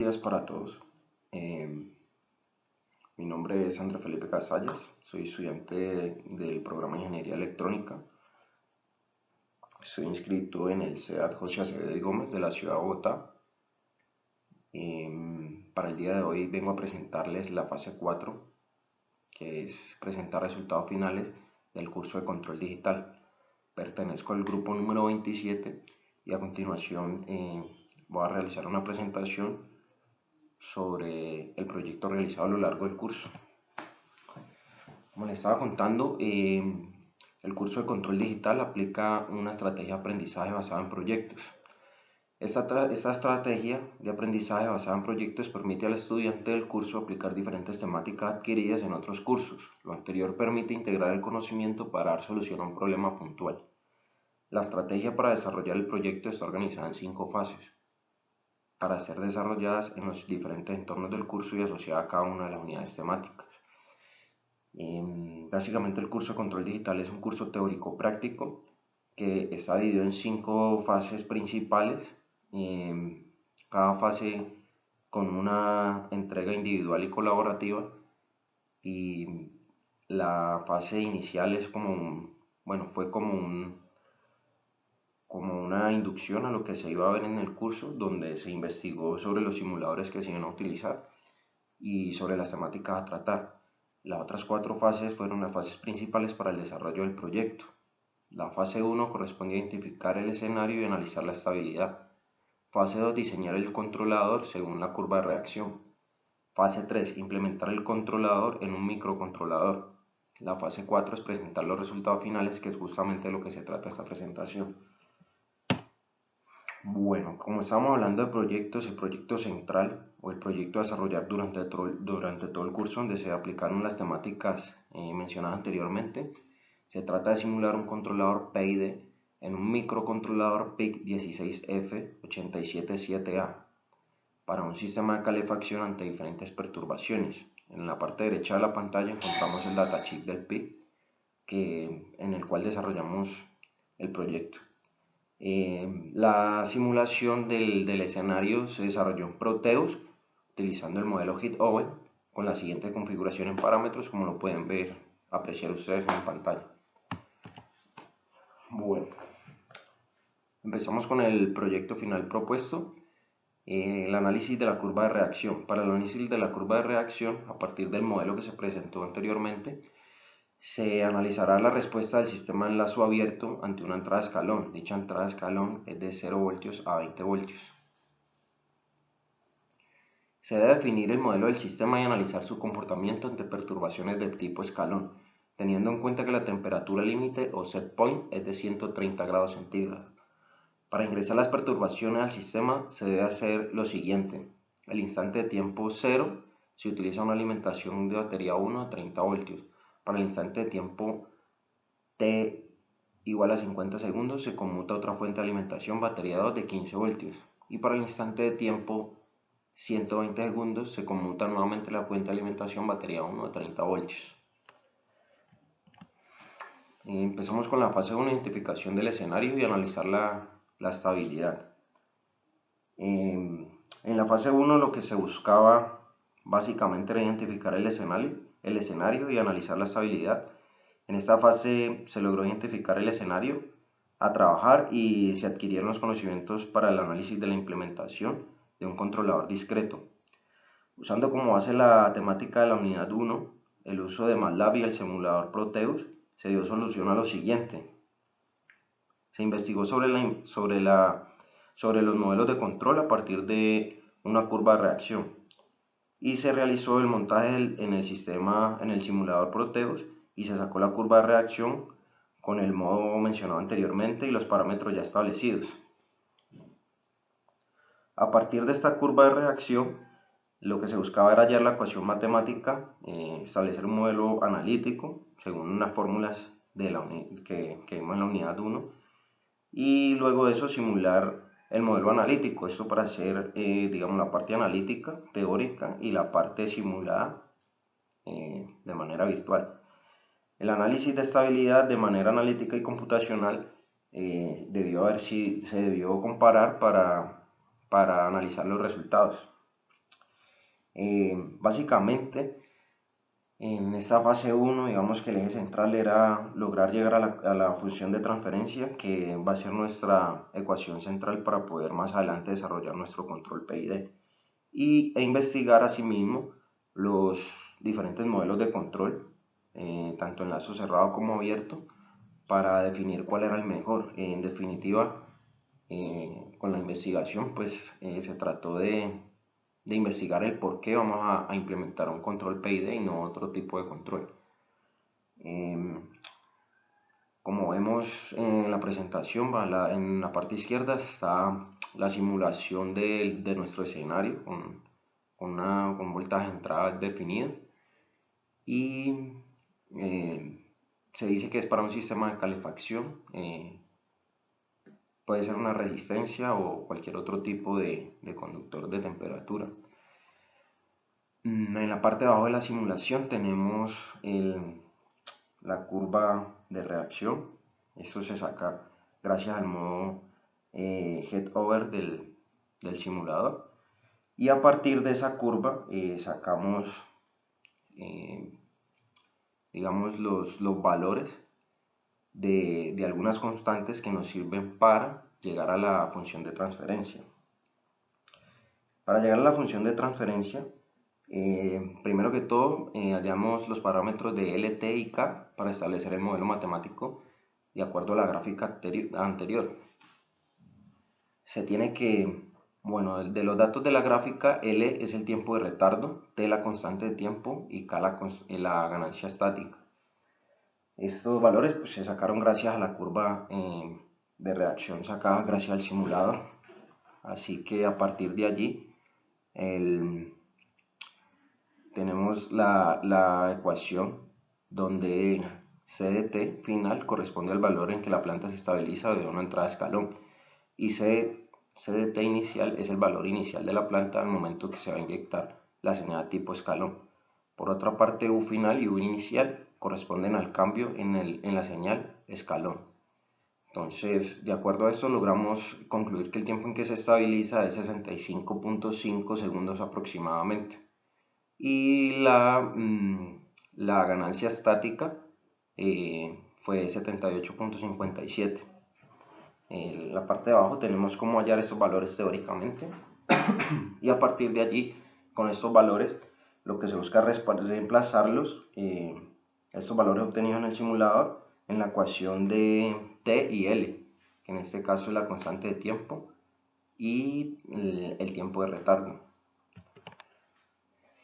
Días para todos. Mi nombre es André Felipe Casallas, soy estudiante del programa de Ingeniería Electrónica. Estoy inscrito en el CEAT José Acevedo y Gómez de la ciudad de Bogotá. Para el día de hoy vengo a presentarles la fase 4, que es presentar resultados finales del curso de control digital. Pertenezco al grupo número 27 y a continuación voy a realizar una presentación sobre el proyecto realizado a lo largo del curso. Como les estaba contando, el curso de control digital aplica una estrategia de aprendizaje basada en proyectos. Esta estrategia de aprendizaje basada en proyectos permite al estudiante del curso aplicar diferentes temáticas adquiridas en otros cursos. Lo anterior permite integrar el conocimiento para dar solución a un problema puntual. La estrategia para desarrollar el proyecto está organizada en 5 fases, para ser desarrolladas en los diferentes entornos del curso y asociada a cada una de las unidades temáticas. Básicamente el curso de control digital es un curso teórico práctico que está dividido en 5 fases principales, cada fase con una entrega individual y colaborativa, y la fase inicial es fue como una inducción a lo que se iba a ver en el curso, donde se investigó sobre los simuladores que se iban a utilizar y sobre las temáticas a tratar. Las otras 4 fases fueron las fases principales para el desarrollo del proyecto. La fase 1 corresponde a identificar el escenario y analizar la estabilidad. Fase 2, diseñar el controlador según la curva de reacción. Fase 3, implementar el controlador en un microcontrolador. La fase 4 es presentar los resultados finales, que es justamente de lo que se trata esta presentación. Bueno, como estamos hablando de proyectos, el proyecto central o el proyecto a desarrollar durante todo el curso, donde se aplicaron las temáticas mencionadas anteriormente, se trata de simular un controlador PID en un microcontrolador PIC16F877A para un sistema de calefacción ante diferentes perturbaciones. En la parte derecha de la pantalla encontramos el datasheet del PIC, en el cual desarrollamos el proyecto. La simulación del escenario se desarrolló en Proteus utilizando el modelo HeatOven con la siguiente configuración en parámetros, como lo pueden apreciar ustedes en pantalla. Bueno, empezamos con el proyecto final propuesto, el análisis de la curva de reacción. Para el análisis de la curva de reacción, a partir del modelo que se presentó anteriormente, se analizará la respuesta del sistema de enlazo abierto ante una entrada de escalón. Dicha entrada de escalón es de 0 voltios a 20 voltios. Se debe definir el modelo del sistema y analizar su comportamiento ante perturbaciones de tipo escalón, teniendo en cuenta que la temperatura límite o set point es de 130 grados centígrados. Para ingresar las perturbaciones al sistema se debe hacer lo siguiente. El instante de tiempo 0 se utiliza una alimentación de batería 1 a 30 voltios. Para el instante de tiempo t igual a 50 segundos se conmuta otra fuente de alimentación batería 2 de 15 voltios. Y para el instante de tiempo 120 segundos se conmuta nuevamente la fuente de alimentación batería 1 de 30 voltios. Empezamos con la fase 1, identificación del escenario y analizar la estabilidad. En la fase 1 lo que se buscaba básicamente era identificar el escenario y analizar la estabilidad. En esta fase se logró identificar el escenario a trabajar y se adquirieron los conocimientos para el análisis de la implementación de un controlador discreto. Usando como base la temática de la unidad 1, el uso de MATLAB y el simulador Proteus, se dio solución a lo siguiente. Se investigó sobre los modelos de control a partir de una curva de reacción y se realizó el montaje en el simulador Proteus y se sacó la curva de reacción con el modo mencionado anteriormente y los parámetros ya establecidos. A partir de esta curva de reacción, lo que se buscaba era hallar la ecuación matemática, establecer un modelo analítico según unas fórmulas que vimos en la unidad 1, y luego de eso simular el modelo analítico, esto para hacer digamos la parte analítica teórica y la parte simulada de manera virtual. El análisis de estabilidad de manera analítica y computacional se debió comparar para analizar los resultados. Básicamente, en esta fase 1, digamos que el eje central era lograr llegar a la función de transferencia, que va a ser nuestra ecuación central para poder más adelante desarrollar nuestro control PID, e investigar asimismo los diferentes modelos de control, tanto en lazo cerrado como abierto, para definir cuál era el mejor. En definitiva, con la investigación pues se trató de investigar el por qué vamos a implementar un control PID y no otro tipo de control. Como vemos en la presentación, en la parte izquierda está la simulación de nuestro escenario con voltaje de entrada definido, y se dice que es para un sistema de calefacción. Puede ser una resistencia o cualquier otro tipo de conductor de temperatura. En la parte de abajo de la simulación tenemos la curva de reacción. Esto se saca gracias al modo head over del simulador, y a partir de esa curva sacamos digamos los valores de algunas constantes que nos sirven para llegar a la función de transferencia. Para llegar a la función de transferencia, primero que todo hallamos los parámetros de L, T y K para establecer el modelo matemático de acuerdo a la gráfica anterior. Se tiene que, bueno, de los datos de la gráfica, L es el tiempo de retardo, T la constante de tiempo y K la ganancia estática. Estos valores pues, se sacaron gracias a la curva de reacción sacada gracias al simulador. Así que a partir de allí tenemos la ecuación donde C de T final corresponde al valor en que la planta se estabiliza de una entrada de escalón, y C de T inicial es el valor inicial de la planta al momento que se va a inyectar la señal tipo escalón. Por otra parte, U final y U inicial corresponden al cambio en la señal escalón. Entonces, de acuerdo a esto, logramos concluir que el tiempo en que se estabiliza es 65.5 segundos aproximadamente. Y la ganancia estática fue 78.57. En la parte de abajo tenemos cómo hallar esos valores teóricamente y a partir de allí, con estos valores, lo que se busca es reemplazarlos, estos valores obtenidos en el simulador, en la ecuación de T y L, que en este caso es la constante de tiempo y el tiempo de retardo.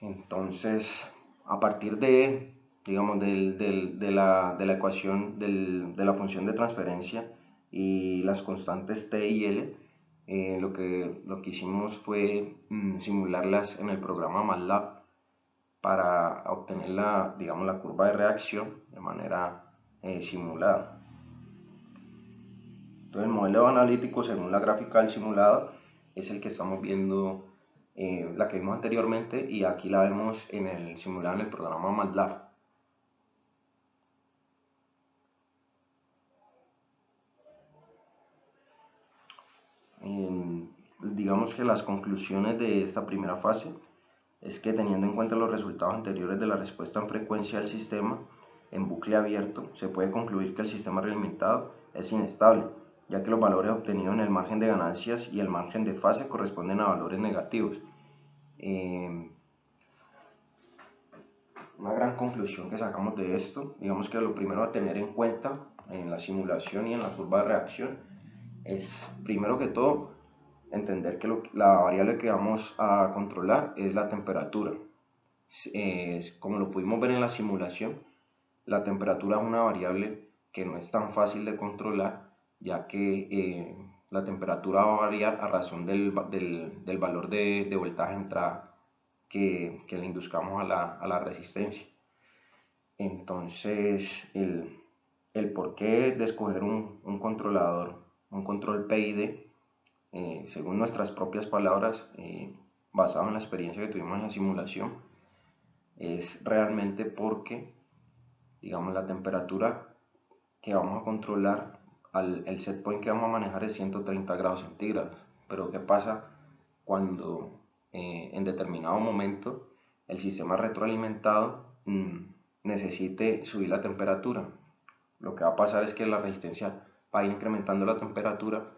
Entonces, a partir de, digamos, de la ecuación de la función de transferencia y las constantes T y L, lo que hicimos fue simularlas en el programa MATLAB para obtener la curva de reacción de manera simulada. Entonces, el modelo analítico según la gráfica del simulado es el que estamos viendo, la que vimos anteriormente, y aquí la vemos en el simulado en el programa MATLAB. Digamos que las conclusiones de esta primera fase es que, teniendo en cuenta los resultados anteriores de la respuesta en frecuencia del sistema en bucle abierto, se puede concluir que el sistema realimentado es inestable, ya que los valores obtenidos en el margen de ganancias y el margen de fase corresponden a valores negativos. Una gran conclusión que sacamos de esto, digamos que lo primero a tener en cuenta en la simulación y en la curva de reacción es, primero que todo, entender que la variable que vamos a controlar es la temperatura. Como lo pudimos ver en la simulación, la temperatura es una variable que no es tan fácil de controlar, ya que la temperatura va a variar a razón del valor de voltaje de entrada que le induzcamos a la resistencia. Entonces, el porqué de escoger un controlador, un control PID, según nuestras propias palabras, basado en la experiencia que tuvimos en la simulación, es realmente porque, digamos, la temperatura que vamos a controlar, el set point que vamos a manejar es 130 grados centígrados. Pero ¿qué pasa cuando en determinado momento el sistema retroalimentado necesite subir la temperatura. Lo que va a pasar es que la resistencia va a ir incrementando la temperatura,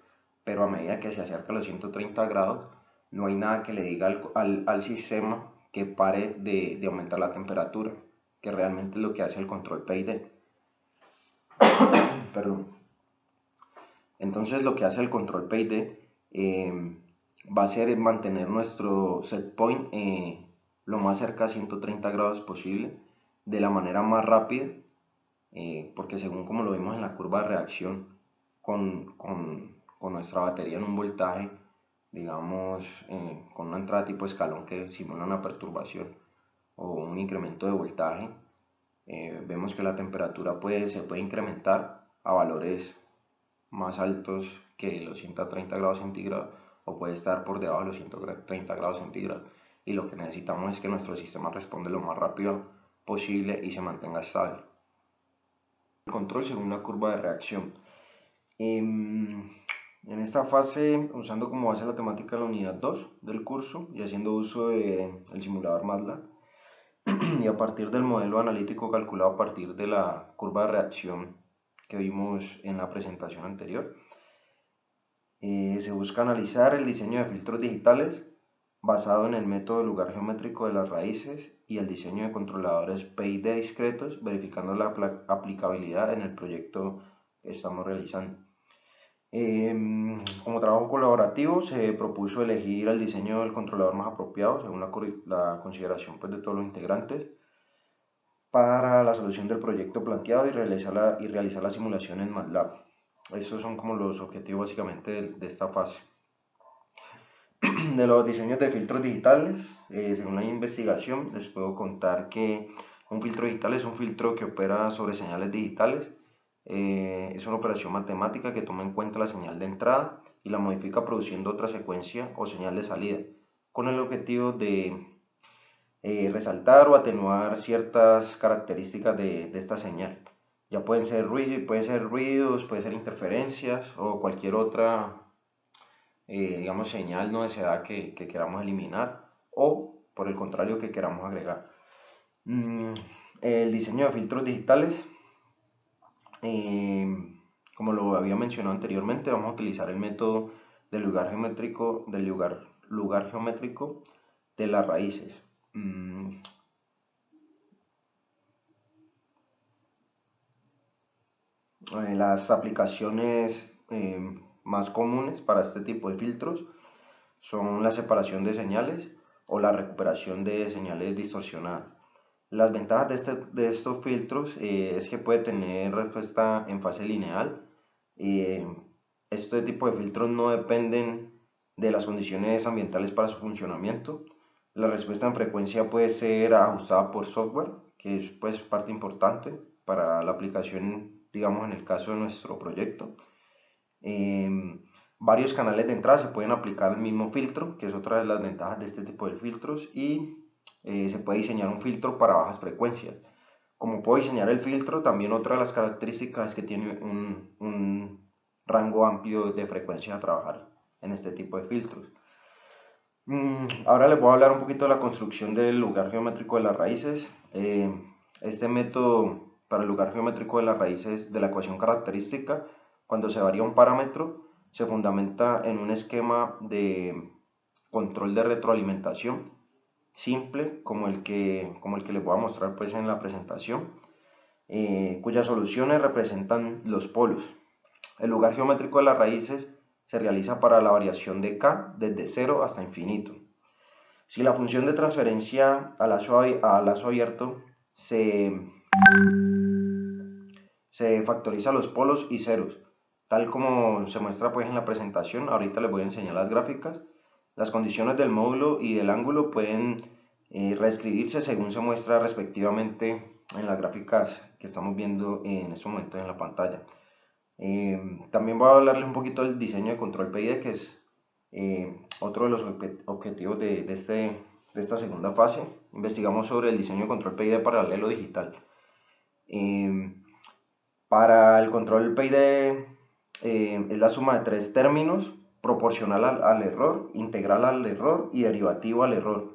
pero a medida que se acerca a los 130 grados, no hay nada que le diga al sistema que pare de aumentar la temperatura, que realmente es lo que hace el control PID. Perdón. Entonces lo que hace el control PID va a ser mantener nuestro set point lo más cerca a 130 grados posible, de la manera más rápida, porque según como lo vimos en la curva de reacción con nuestra batería en un voltaje, digamos, con una entrada tipo escalón que simula una perturbación o un incremento de voltaje, vemos que la temperatura se puede incrementar a valores más altos que los 130 grados centígrados, o puede estar por debajo de los 130 grados centígrados, y lo que necesitamos es que nuestro sistema responda lo más rápido posible y se mantenga estable. El control según la curva de reacción. En esta fase, usando como base la temática de la unidad 2 del curso y haciendo uso del simulador MATLAB, y a partir del modelo analítico calculado a partir de la curva de reacción que vimos en la presentación anterior, se busca analizar el diseño de filtros digitales basado en el método de lugar geométrico de las raíces y el diseño de controladores PID discretos, verificando la aplicabilidad en el proyecto que estamos realizando. Como trabajo colaborativo se propuso elegir el diseño del controlador más apropiado según la consideración pues, de todos los integrantes para la solución del proyecto planteado y realizar la simulación en MATLAB. Estos son como los objetivos básicamente de esta fase. De los diseños de filtros digitales, según la investigación, les puedo contar que un filtro digital es un filtro que opera sobre señales digitales. Es una operación matemática que toma en cuenta la señal de entrada y la modifica produciendo otra secuencia o señal de salida, con el objetivo de resaltar o atenuar ciertas características de esta señal. Ya pueden ser ruidos, pueden ser interferencias o cualquier otra digamos, señal no deseada que queramos eliminar, o por el contrario que queramos agregar. El diseño de filtros digitales, como lo había mencionado anteriormente, vamos a utilizar el método del lugar geométrico de las raíces. Las aplicaciones más comunes para este tipo de filtros son la separación de señales o la recuperación de señales distorsionadas. Las ventajas de estos filtros es que puede tener respuesta en fase lineal. Este tipo de filtros no dependen de las condiciones ambientales para su funcionamiento. La respuesta en frecuencia puede ser ajustada por software, que es pues parte importante para la aplicación, digamos en el caso de nuestro proyecto. Varios canales de entrada se pueden aplicar el mismo filtro, que es otra de las ventajas de este tipo de filtros, y se puede diseñar un filtro para bajas frecuencias. Como puedo diseñar el filtro, también otra de las características es que tiene un rango amplio de frecuencia a trabajar en este tipo de filtros. Ahora les voy a hablar un poquito de la construcción del lugar geométrico de las raíces. Este método para el lugar geométrico de las raíces de la ecuación característica, cuando se varía un parámetro, se fundamenta en un esquema de control de retroalimentación simple como el que les voy a mostrar pues en la presentación, cuyas soluciones representan los polos. El lugar geométrico de las raíces se realiza para la variación de k desde 0 hasta infinito. Si la función de transferencia a lazo abierto se factoriza los polos y ceros, tal como se muestra pues en la presentación. Ahorita les voy a enseñar las gráficas. Las condiciones del módulo y del ángulo pueden reescribirse según se muestra respectivamente en las gráficas que estamos viendo en estos momentos en la pantalla. También voy a hablarles un poquito del diseño de control PID, que es otro de los objetivos de esta segunda fase. Investigamos sobre el diseño de control PID paralelo digital. Para el control PID es la suma de tres términos proporcional al error, integral al error y derivativo al error.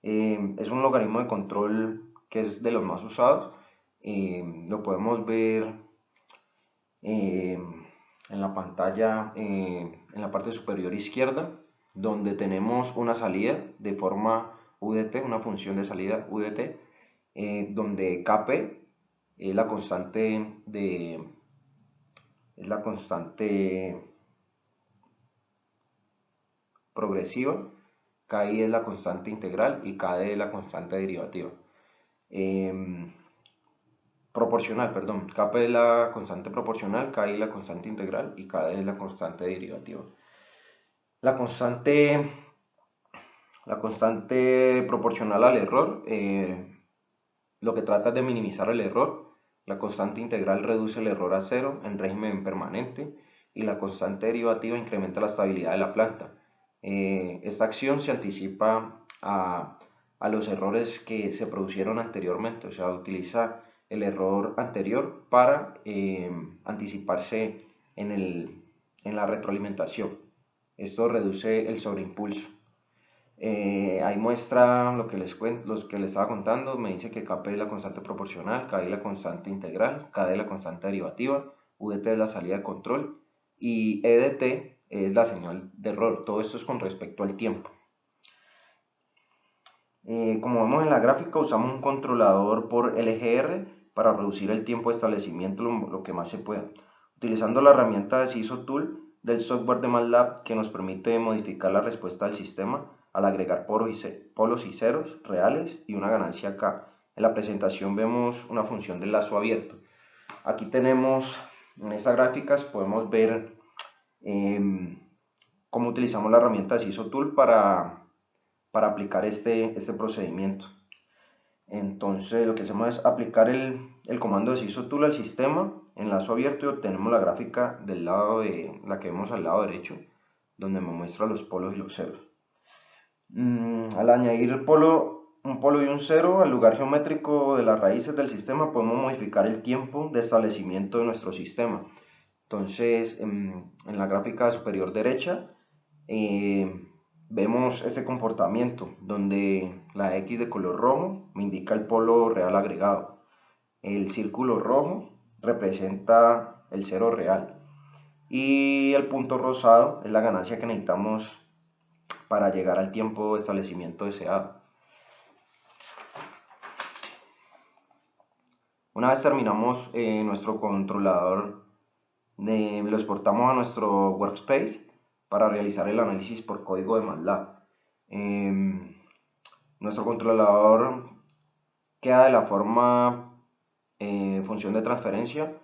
Es un logaritmo de control que es de los más usados. Lo podemos ver en la pantalla, en la parte superior izquierda, donde tenemos una salida de forma UDT, una función de salida UDT, donde Kp es la constante progresiva, KI es la constante integral y KD es la constante derivativa. Proporcional, perdón, Kp es la constante proporcional, KI es la constante integral y KD es la constante derivativa. La constante proporcional al error, lo que trata es de minimizar el error. La constante integral reduce el error a cero en régimen permanente y la constante derivativa incrementa la estabilidad de la planta. Esta acción se anticipa a los errores que se produjeron anteriormente, o sea, utiliza el error anterior para anticiparse en la retroalimentación. Esto reduce el sobreimpulso. Ahí muestra lo que les estaba contando. Me dice que Kp es la constante proporcional, Ki es la constante integral, Kd es la constante derivativa, Udt es la salida de control y Edt es la señal de error. Todo esto es con respecto al tiempo. Como vemos en la gráfica, usamos un controlador por LGR para reducir el tiempo de establecimiento lo que más se pueda, utilizando la herramienta de CISO Tool del software de MATLAB, que nos permite modificar la respuesta del sistema al agregar polos y ceros reales y una ganancia K. En la presentación vemos una función de lazo abierto. Aquí tenemos, en estas gráficas podemos ver cómo utilizamos la herramienta de CISO Tool para aplicar este procedimiento. Entonces lo que hacemos es aplicar el comando de CISO Tool al sistema en lazo abierto y obtenemos la gráfica del lado de la que vemos al lado derecho, donde me muestra los polos y los ceros. Al añadir un polo y un cero al lugar geométrico de las raíces del sistema, podemos modificar el tiempo de establecimiento de nuestro sistema. Entonces, en la gráfica superior derecha, vemos este comportamiento donde la X de color rojo me indica el polo real agregado. El círculo rojo representa el cero real. Y el punto rosado es la ganancia que necesitamos para llegar al tiempo de establecimiento deseado. Una vez terminamos nuestro controlador, lo exportamos a nuestro workspace para realizar el análisis por código de MATLAB. Nuestro controlador queda de la forma función de transferencia,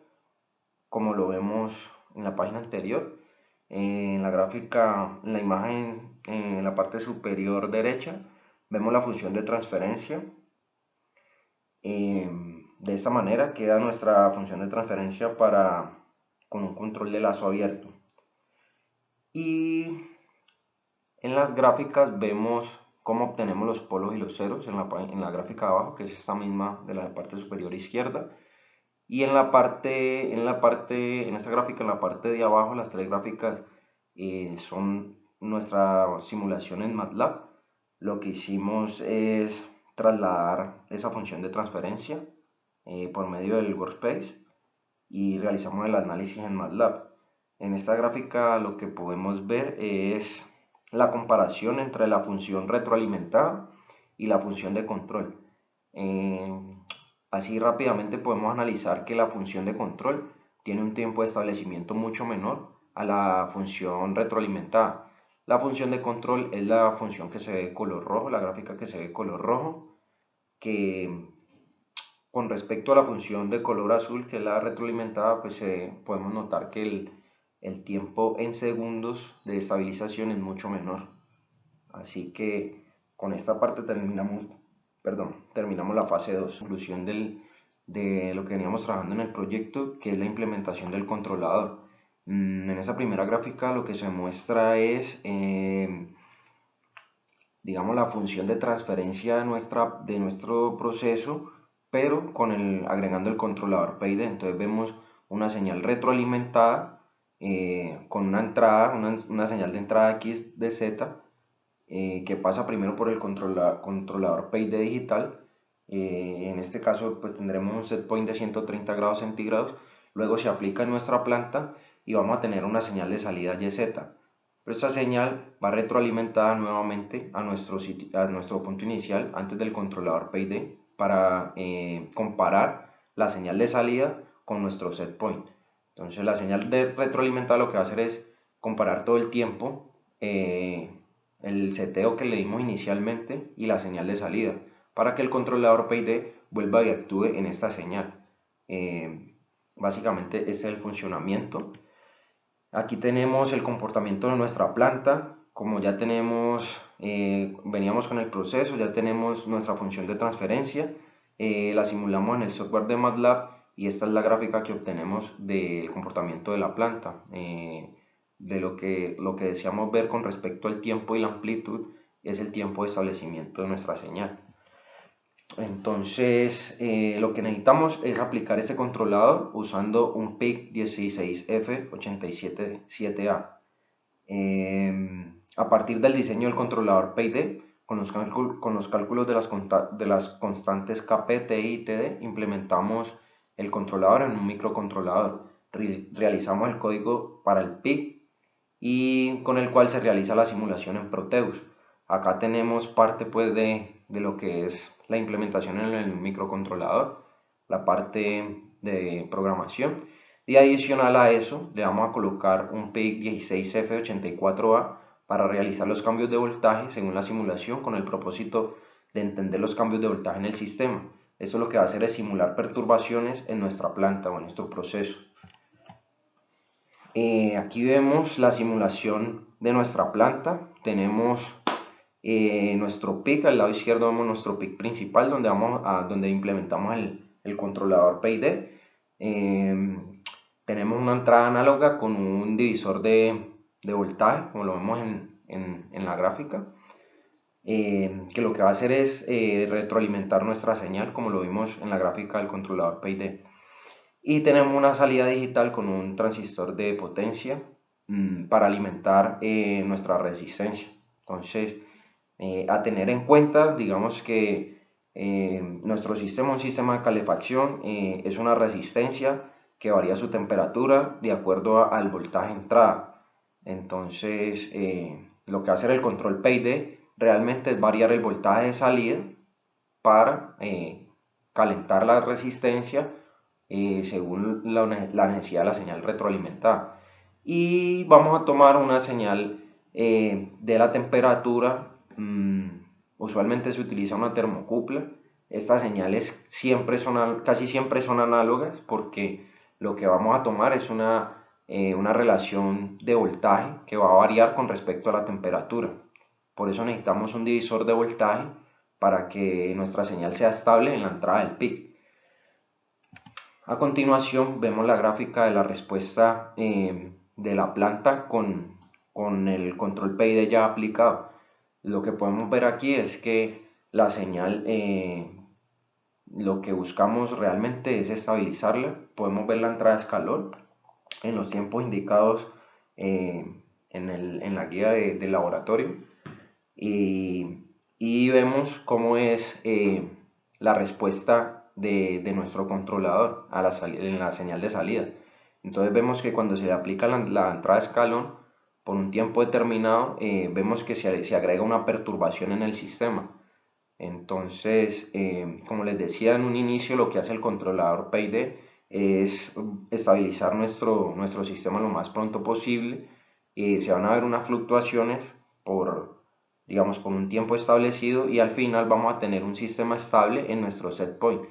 como lo vemos en la página anterior. En la gráfica, en la imagen, en la parte superior derecha, vemos la función de transferencia. De esta manera queda nuestra función de transferencia con un control de lazo abierto. Y en las gráficas vemos cómo obtenemos los polos y los ceros en la gráfica de abajo, que es esta misma de la parte superior izquierda. Y en esta gráfica, en la parte de abajo, las tres gráficas son nuestra simulación en MATLAB. Lo que hicimos es trasladar esa función de transferencia por medio del workspace y realizamos el análisis en MATLAB. En esta gráfica lo que podemos ver es la comparación entre la función retroalimentada y la función de control. Así rápidamente podemos analizar que la función de control tiene un tiempo de establecimiento mucho menor a la función retroalimentada. La función de control es la función que se ve de color rojo, la gráfica que se ve de color rojo, que con respecto a la función de color azul, que es la retroalimentada, pues podemos notar que el tiempo en segundos de estabilización es mucho menor. Así que con esta parte terminamos la fase 2, conclusión de lo que veníamos trabajando en el proyecto, que es la implementación del controlador. En esa primera gráfica lo que se muestra es, digamos, la función de transferencia de nuestro proceso, pero agregando el controlador PID. Entonces vemos una señal retroalimentada con una entrada, una señal de entrada X de Z, que pasa primero por el controlador PID digital. En este caso pues tendremos un set point de 130 grados centígrados, luego se aplica en nuestra planta y vamos a tener una señal de salida YZ. Pero esta señal va retroalimentada nuevamente a nuestro punto inicial antes del controlador PID para comparar la señal de salida con nuestro set point. Entonces la señal de retroalimentada lo que va a hacer es comparar todo el tiempo el seteo que le dimos inicialmente y la señal de salida para que el controlador PID vuelva y actúe en esta señal. Básicamente ese es el funcionamiento. Aquí tenemos el comportamiento de nuestra planta. Como ya tenemos, veníamos con el proceso, ya tenemos nuestra función de transferencia, la simulamos en el software de MATLAB y esta es la gráfica que obtenemos del comportamiento de la planta, de lo que deseamos ver con respecto al tiempo y la amplitud es el tiempo de establecimiento de nuestra señal. Entonces lo que necesitamos es aplicar este controlador usando un PIC 16F877A. A partir del diseño del controlador PID, con los cálculos de las constantes KP, TI y TD, implementamos el controlador en un microcontrolador. Realizamos el código para el PIC y con el cual se realiza la simulación en Proteus. Acá tenemos parte pues de lo que es la implementación en el microcontrolador, la parte de programación, y adicional a eso le vamos a colocar un PIC 16F84A para realizar los cambios de voltaje según la simulación con el propósito de entender los cambios de voltaje en el sistema. Esto lo que va a hacer es simular perturbaciones en nuestra planta o en nuestro proceso. Aquí vemos la simulación de nuestra planta. Tenemos nuestro PIC, al lado izquierdo vemos nuestro PIC principal donde implementamos el controlador PID. Tenemos una entrada análoga con un divisor de voltaje, como lo vemos en la gráfica, que lo que va a hacer es retroalimentar nuestra señal, como lo vimos en la gráfica del controlador PID. Y tenemos una salida digital con un transistor de potencia para alimentar nuestra resistencia. Entonces, a tener en cuenta, digamos que nuestro sistema, un sistema de calefacción, es una resistencia que varía su temperatura de acuerdo al voltaje entrada. Entonces, lo que va a hacer el control PID realmente es variar el voltaje de salida para calentar la resistencia según la necesidad de la señal retroalimentada. Y vamos a tomar una señal de la temperatura. Usualmente se utiliza una termocupla. Estas señales casi siempre son análogas porque lo que vamos a tomar es una relación de voltaje que va a variar con respecto a la temperatura. Por eso necesitamos un divisor de voltaje para que nuestra señal sea estable en la entrada del PIC. A continuación vemos la gráfica de la respuesta de la planta con el control PID ya aplicado. Lo que podemos ver aquí es que la señal, lo que buscamos realmente es estabilizarla. Podemos ver la entrada de escalón en los tiempos indicados en la guía de laboratorio y vemos cómo es la respuesta de nuestro controlador en la señal de salida. Entonces vemos que cuando se le aplica la entrada de escalón por un tiempo determinado, vemos que se agrega una perturbación en el sistema. Entonces, como les decía en un inicio, lo que hace el controlador PID es estabilizar nuestro sistema lo más pronto posible. Se van a ver unas fluctuaciones por un tiempo establecido y al final vamos a tener un sistema estable en nuestro set point.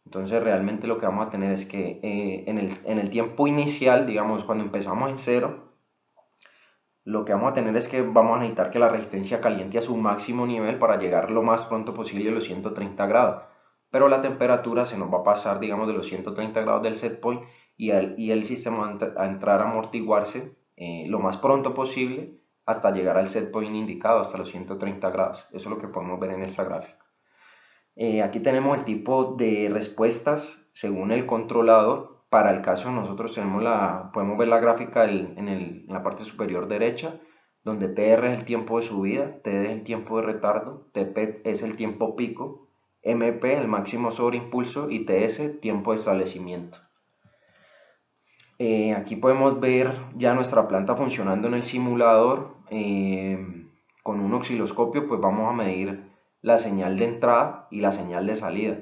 Entonces realmente lo que vamos a tener es que en el tiempo inicial, digamos cuando empezamos en cero, lo que vamos a tener es que vamos a necesitar que la resistencia caliente a su máximo nivel para llegar lo más pronto posible a los 130 grados. Pero la temperatura se nos va a pasar, digamos, de los 130 grados del set point y el sistema va a entrar a amortiguarse lo más pronto posible hasta llegar al set point indicado, hasta los 130 grados. Eso es lo que podemos ver en esta gráfica. Aquí tenemos el tipo de respuestas según el controlador Para el caso nosotros podemos ver la gráfica en la parte superior derecha, donde TR es el tiempo de subida, TD es el tiempo de retardo, TP es el tiempo pico, MP el máximo sobreimpulso y TS tiempo de establecimiento. Aquí podemos ver ya nuestra planta funcionando en el simulador. Con un osciloscopio pues vamos a medir la señal de entrada y la señal de salida.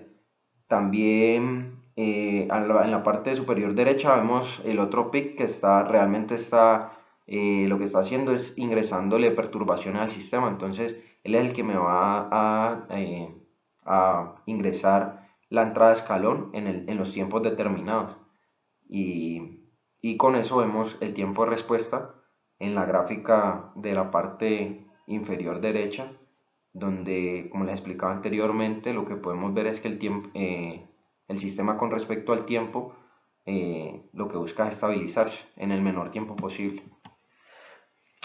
También en la parte superior derecha vemos el otro PIC que lo que está haciendo es ingresándole perturbaciones al sistema. Entonces él es el que me va a ingresar la entrada de escalón en los tiempos determinados. Y con eso vemos el tiempo de respuesta en la gráfica de la parte inferior derecha, donde, como les explicaba anteriormente, lo que podemos ver es que el sistema con respecto al tiempo lo que busca es estabilizarse en el menor tiempo posible.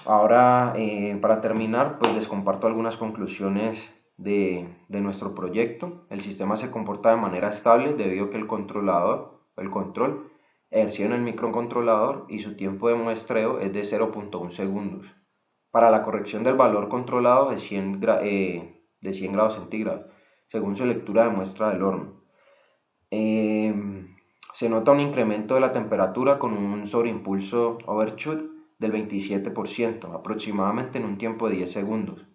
Ahora, para terminar, pues les comparto algunas conclusiones de nuestro proyecto. El sistema se comporta de manera estable debido a que el control ejercido en el microcontrolador y su tiempo de muestreo es de 0.1 segundos. Para la corrección del valor controlado de 100 grados centígrados, según su lectura de muestra del horno. Se nota un incremento de la temperatura con un sobreimpulso overshoot del 27%, aproximadamente en un tiempo de 10 segundos,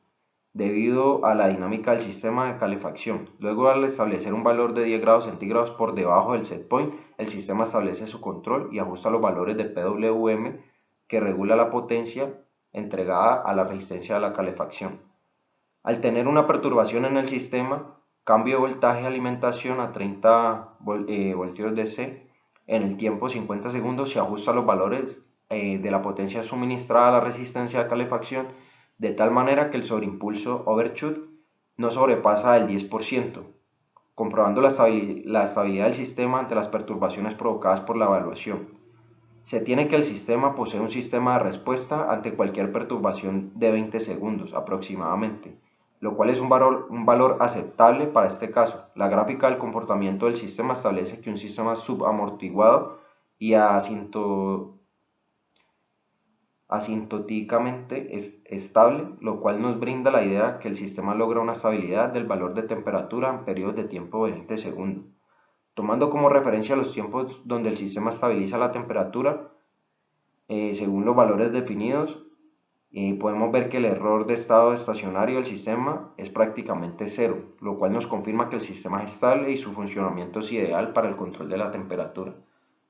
debido a la dinámica del sistema de calefacción. Luego, al establecer un valor de 10 grados centígrados por debajo del set point, el sistema establece su control y ajusta los valores de PWM, que regula la potencia entregada a la resistencia de la calefacción. Al tener una perturbación en el sistema, cambio de voltaje de alimentación a 30 voltios DC, en el tiempo 50 segundos se ajustan los valores de la potencia suministrada a la resistencia de calefacción, de tal manera que el sobreimpulso overshoot no sobrepasa el 10%, comprobando la estabilidad del sistema ante las perturbaciones provocadas por la evaluación. Se tiene que el sistema posee un sistema de respuesta ante cualquier perturbación de 20 segundos aproximadamente, lo cual es un valor aceptable para este caso. La gráfica del comportamiento del sistema establece que un sistema subamortiguado y asintóticamente estable, lo cual nos brinda la idea que el sistema logra una estabilidad del valor de temperatura en periodos de tiempo de 20 segundos. Tomando como referencia los tiempos donde el sistema estabiliza la temperatura, según los valores definidos, podemos ver que el error de estado estacionario del sistema es prácticamente cero, lo cual nos confirma que el sistema es estable y su funcionamiento es ideal para el control de la temperatura.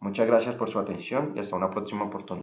Muchas gracias por su atención y hasta una próxima oportunidad.